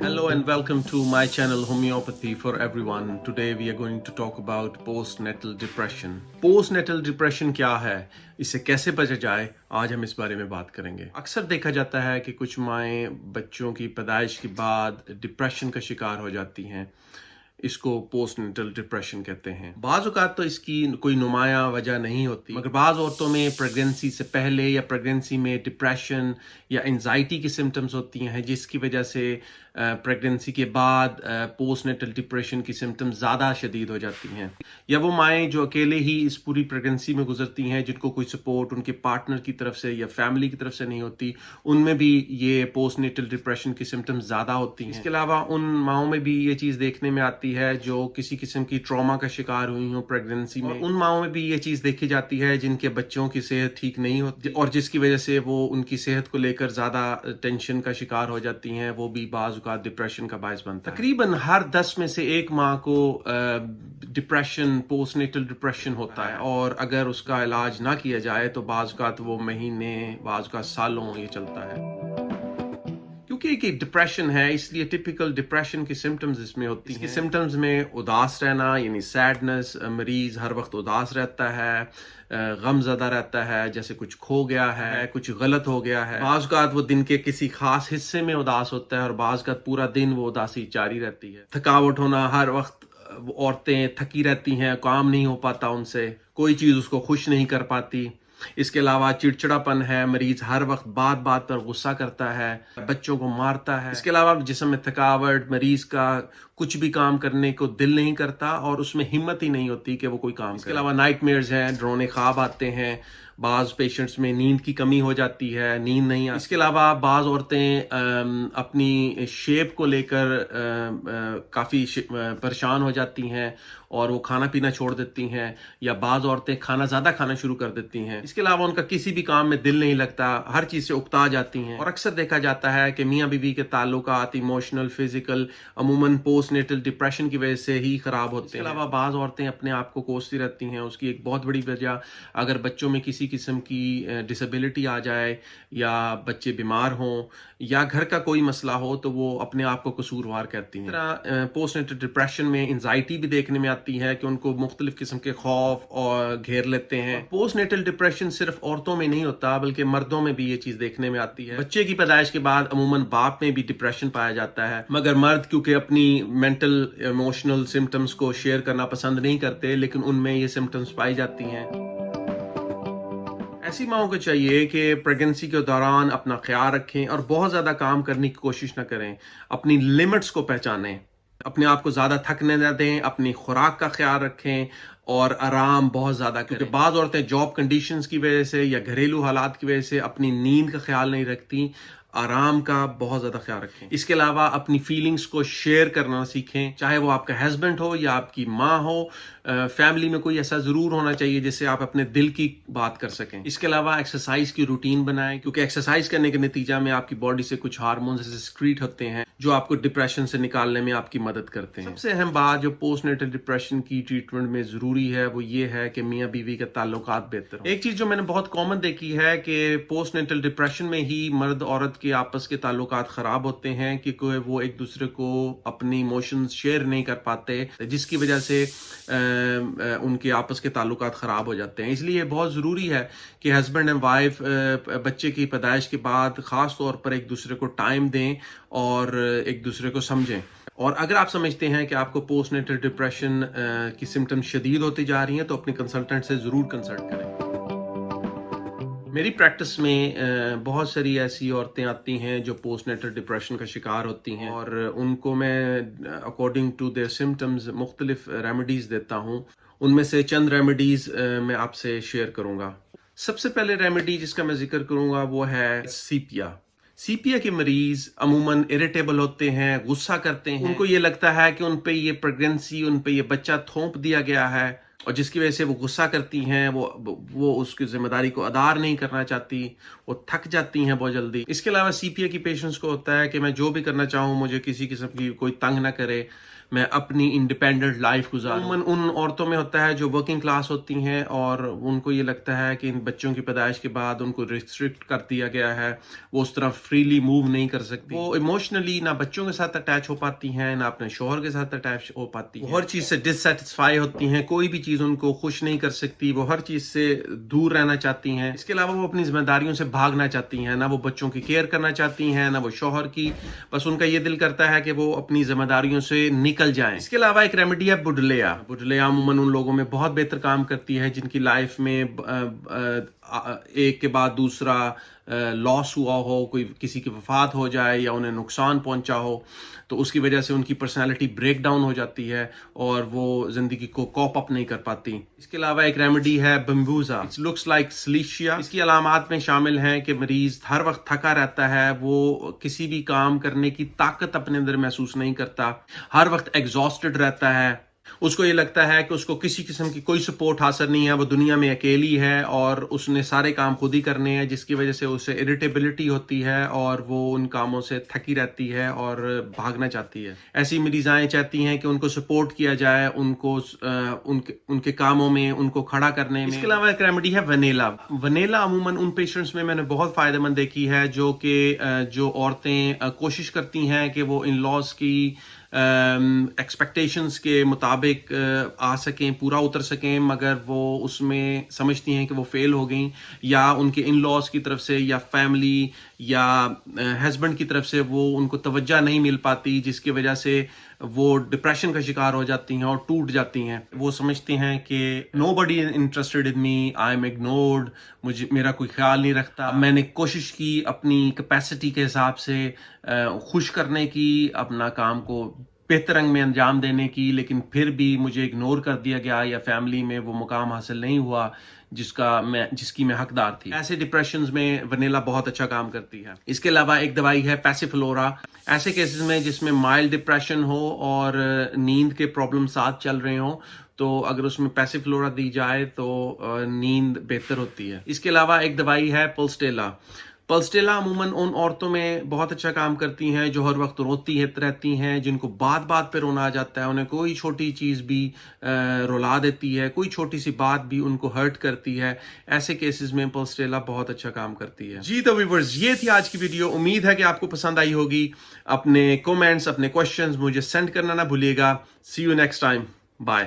Hello and welcome to my channel Homeopathy for Everyone. Today we are going to talk about postnatal depression. Postnatal depression क्या है, इससे कैसे बचा जाए, आज हम इस बारे में बात करेंगे। अक्सर देखा जाता है कि कुछ माएँ बच्चों की पैदाइश के बाद डिप्रेशन का शिकार हो जाती हैं। इसको पोस्टनेटल डिप्रेशन कहते हैं। बाज़ औक़ात तो इसकी कोई नुमायाँ वजह नहीं होती, मगर बाज़ औरतों में प्रेगनेंसी से पहले या प्रेगनेंसी में डिप्रेशन या एंजाइटी की सिम्टम्स होती हैं, जिसकी वजह से प्रेगनेंसी के बाद पोस्टनेटल डिप्रेशन की सिम्टम्स ज़्यादा शदीद हो जाती हैं। या वो माएँ जो अकेले ही इस पूरी प्रेगनेंसी में गुजरती हैं, जिनको कोई सपोर्ट उनके पार्टनर की तरफ से या फैमिली की तरफ से नहीं होती, उनमें भी ये पोस्टनेटल डिप्रेशन की सिम्टम्स ज़्यादा होती हैं। इसके अलावा उन माओं में भी ये चीज़ देखने में आती है जो किसी किस्म की ट्रॉमा का शिकार हुई हो प्रेगनेंसी में। उन माओं में भी ये चीज़ देखी जाती है जिनके बच्चों की सेहत ठीक नहीं होती और जिसकी वजह से वो उनकी सेहत को लेकर ज़्यादा टेंशन का शिकार हो जाती हैं, वो भी बाज़ औक़ात डिप्रेशन का बायस बनता है। तकरीबन हर 10 में से एक माँ को डिप्रेशन, पोस्टनेटल डिप्रेशन होता है, और अगर उसका इलाज ना किया जाए तो बाज़ औक़ात वो महीने, बाज़ औक़ात सालों ये चलता है। क्योंकि कि डिप्रेशन है, इसलिए टिपिकल डिप्रेशन की सिम्टम्स इसमें होती हैं। इसके सिम्टम्स में उदास रहना यानी सैडनेस, मरीज़ हर वक्त उदास रहता है, गमज़दा रहता है, जैसे कुछ खो गया है, कुछ गलत हो गया है। बाज़ औक़ात वो दिन के किसी खास हिस्से में उदास होता है और बाज़ औक़ात पूरा दिन वो उदासी जारी रहती है। थकावट होना, हर वक्त औरतें थकी रहती हैं, काम नहीं हो पाता उनसे, कोई चीज़ उसको खुश नहीं कर पाती। इसके अलावा चिड़चिड़ापन है, मरीज हर वक्त बात बात पर गुस्सा करता है, बच्चों को मारता है। इसके अलावा जिस्म में थकावट, मरीज का कुछ भी काम करने को दिल नहीं करता और उसमें हिम्मत ही नहीं होती कि वो कोई काम करे। इसके अलावा नाइटमेयर्स हैं, डरावने ख्वाब आते हैं, बाज़ पेशेंट्स में नींद की कमी हो जाती है, नींद नहीं आती। इसके अलावा बाज़ औरतें अपनी शेप को लेकर काफ़ी परेशान हो जाती हैं और वो खाना पीना छोड़ देती हैं, या बाज़ औरतें खाना ज़्यादा खाना शुरू कर देती हैं। इसके अलावा उनका किसी भी काम में दिल नहीं लगता, हर चीज़ से उकता जाती हैं। और अक्सर देखा जाता है कि मियाँ बीवी के ताल्लुकात इमोशनल, फिजिकल, अमूमन पोस्टनेटल डिप्रेशन की वजह से ही ख़राब होते हैं। इसके अलावा बाज़ औरतें अपने आप को कोसती रहती हैं। उसकी एक बहुत बड़ी वजह, अगर बच्चों में किसी किस्म की डिसेबिलिटी आ जाए या बच्चे बीमार हों या घर का कोई मसला हो, तो वो अपने आप को कसूरवार कहती हैं। इस तरह पोस्टनेटल डिप्रेशन में एंजाइटी भी देखने में आती है कि उनको मुख्तलिफ किस्म के खौफ और घेर लेते हैं। पोस्टनेटल डिप्रेशन सिर्फ औरतों में नहीं होता, बल्कि मर्दों में भी ये चीज़ देखने में आती है। बच्चे की पैदाइश के बाद अमूमन बाप में भी डिप्रेशन पाया जाता है, मगर मर्द क्योंकि अपनी मेंटल इमोशनल सिम्टम्स को शेयर करना पसंद नहीं करते, लेकिन उनमें ये सिम्टम्स पाई जाती हैं। ऐसी माओं को चाहिए कि प्रेगनेंसी के दौरान अपना ख्याल रखें और बहुत ज़्यादा काम करने की कोशिश न करें, अपनी लिमिट्स को पहचानें, अपने आप को ज़्यादा थकने न दें, अपनी खुराक का ख्याल रखें और आराम बहुत ज़्यादा करें। क्योंकि बाज़ औरतें जॉब कंडीशंस की वजह से या घरेलू हालात की वजह से अपनी नींद का ख्याल नहीं रखती, आराम का बहुत ज़्यादा ख्याल रखें। इसके अलावा अपनी फीलिंग्स को शेयर करना सीखें, चाहे वो आपका हस्बैंड हो या आपकी माँ हो। फैमिली में कोई ऐसा ज़रूर होना चाहिए जिससे आप अपने दिल की बात कर सकें। इसके अलावा एक्सरसाइज की रूटीन बनाएं, क्योंकि एक्सरसाइज करने के नतीजा में आपकी बॉडी से कुछ हार्मोन्स ऐसे सिक्रीट होते हैं जो आपको डिप्रेशन से निकालने में आपकी मदद करते हैं। सबसे अहम बात जो पोस्टनेटल डिप्रेशन की ट्रीटमेंट में ज़रूरी है वो ये है कि मियाँ बीवी के ताल्लुकात बेहतर हो। एक चीज़ जो मैंने बहुत कॉमन देखी है कि पोस्टनेटल डिप्रेशन में ही मर्द औरत के आपस के ताल्लुकात ख़राब होते हैं, क्योंकि वो एक दूसरे को अपनी इमोशंस शेयर नहीं कर पाते, जिसकी वजह से उनके आपस के ताल्लुकात ख़राब हो जाते हैं। इसलिए बहुत ज़रूरी है कि हस्बैंड एंड वाइफ बच्चे की पैदाइश के बाद ख़ास तौर पर एक दूसरे को टाइम दें और एक दूसरे को समझें। और अगर आप समझते हैं कि आपको पोस्टनेटल डिप्रेशन की सिम्टम्स शदीद होती जा रही हैं, तो अपने कंसल्टेंट से ज़रूर कंसल्ट करें। मेरी प्रैक्टिस में बहुत सारी ऐसी औरतें आती हैं जो पोस्टनेटल डिप्रेशन का शिकार होती हैं, और उनको मैं अकॉर्डिंग टू देयर सिम्टम्स मुख्तलिफ रेमेडीज़ देता हूँ। उनमें से चंद रेमेडीज़ मैं आपसे शेयर करूँगा। सबसे पहले रेमेडी जिसका मैं जिक्र करूँगा वो है सीपिया। सीपिया के मरीज अमूमन इरिटेबल होते हैं, गुस्सा करते हैं, उनको ये लगता है कि उन पे ये प्रेगनेंसी, उन पे ये बच्चा थोप दिया गया है, اور جس کی وجہ سے وہ غصہ کرتی ہیں، وہ اس کی ذمہ داری کو ادا نہیں کرنا چاہتی، وہ تھک جاتی ہیں بہت جلدی۔ اس کے علاوہ سی پی اے کی پیشنٹس کو ہوتا ہے کہ میں جو بھی کرنا چاہوں مجھے کسی قسم کی کوئی تنگ نہ کرے، میں اپنی انڈیپینڈنٹ لائف گزاروں۔ عموماً ان عورتوں میں ہوتا ہے جو ورکنگ کلاس ہوتی ہیں اور ان کو یہ لگتا ہے کہ ان بچوں کی پیدائش کے بعد ان کو ریسٹرکٹ کر دیا گیا ہے، وہ اس طرح فریلی موو نہیں کر سکتی، وہ ایموشنلی نہ بچوں کے ساتھ اٹیچ ہو پاتی ہیں نہ اپنے شوہر کے ساتھ اٹیچ ہو پاتی ہیں، وہ ہر چیز سے ڈسسیٹسفائی ہوتی ہیں، کوئی بھی چیز ان کو خوش نہیں کر سکتی، وہ ہر چیز سے دور رہنا چاہتی ہیں۔ اس کے علاوہ وہ اپنی ذمہ داریوں سے بھاگنا چاہتی ہیں، نہ وہ بچوں کی کیئر کرنا چاہتی ہیں نہ وہ شوہر کی، بس ان کا یہ دل کرتا ہے کہ وہ اپنی ذمہ داریوں سے نکل جائیں۔ اس کے علاوہ ایک ریمیڈی ہے بڈلیا۔ بڈلیا عموماً ان لوگوں میں بہت بہتر کام کرتی ہے جن کی لائف میں ایک کے بعد دوسرا لاس ہوا ہو، کوئی کسی کی وفات ہو جائے یا انہیں نقصان پہنچا ہو، تو اس کی وجہ سے ان کی پرسنالٹی بریک ڈاؤن ہو جاتی ہے اور وہ زندگی کو کوپ اپ نہیں کر پاتی۔ اس کے علاوہ ایک ریمیڈی ہے بمبوزا، لکس لائک سلیشیا۔ اس کی علامات میں شامل ہیں کہ مریض ہر وقت تھکا رہتا ہے، وہ کسی بھی کام کرنے کی طاقت اپنے اندر محسوس نہیں کرتا، ہر وقت ایگزاسٹڈ رہتا ہے، اس کو یہ لگتا ہے کہ اس کو کسی قسم کی کوئی سپورٹ حاصل نہیں ہے، وہ دنیا میں اکیلی ہے اور اس نے سارے کام خود ہی کرنے ہیں، جس کی وجہ سے اسے اریٹیبلٹی ہوتی ہے اور وہ ان کاموں سے تھکی رہتی ہے اور بھاگنا چاہتی ہے۔ ایسی مریضائیں چاہتی ہیں کہ ان کو سپورٹ کیا جائے، ان کو ان کے کاموں میں ان کو کھڑا کرنے میں۔ اس کے علاوہ ایک ریمیڈی ہے ونیلا۔ ونیلا عموماً ان پیشنٹس میں نے بہت فائدہ مند دیکھی ہے جو عورتیں کوشش کرتی ہیں کہ وہ ان لاز کی ایکسپیکٹیشنز کے مطابق آ سکیں، پورا اتر سکیں، مگر وہ اس میں سمجھتی ہیں کہ وہ فیل ہو گئیں، یا ان کے ان لاز کی طرف سے یا فیملی یا ہسبینڈ کی طرف سے وہ ان کو توجہ نہیں مل پاتی، جس کی وجہ سے وہ ڈپریشن کا شکار ہو جاتی ہیں اور ٹوٹ جاتی ہیں۔ وہ سمجھتی ہیں کہ nobody interested in me, I am ignored, میرا کوئی خیال نہیں رکھتا۔ میں نے کوشش کی اپنی کیپیسٹی کے حساب سے خوش کرنے کی، اپنا کام کو بہتر رنگ میں انجام دینے کی، لیکن پھر بھی مجھے اگنور کر دیا گیا یا فیملی میں وہ مقام حاصل نہیں ہوا جس کی میں حقدار تھی۔ ایسے ڈپریشنز میں ونیلا بہت اچھا کام کرتی ہے۔ اس کے علاوہ ایک دوائی ہے پیسیفلورا۔ ایسے کیسز میں جس میں مائلڈ ڈپریشن ہو اور نیند کے پرابلم ساتھ چل رہے ہوں، تو اگر اس میں پیسیفلورا دی جائے تو نیند بہتر ہوتی ہے۔ اس کے علاوہ ایک دوائی ہے پلسٹیلا۔ پلسٹیلا عموماً ان عورتوں میں بہت اچھا کام کرتی ہیں جو ہر وقت روتی رہتی ہیں، جن کو بات بات پہ رونا آ جاتا ہے، انہیں کوئی چھوٹی چیز بھی رلا دیتی ہے، کوئی چھوٹی سی بات بھی ان کو ہرٹ کرتی ہے۔ ایسے کیسز میں پلسٹیلا بہت اچھا کام کرتی ہے۔ جی تو ویورز، یہ تھی آج کی ویڈیو، امید ہے کہ آپ کو پسند آئی ہوگی۔ اپنے کومنٹس، اپنے کوشچنز مجھے سینڈ کرنا نہ بھولیے گا۔ سی یو نیکسٹ ٹائم، بائے۔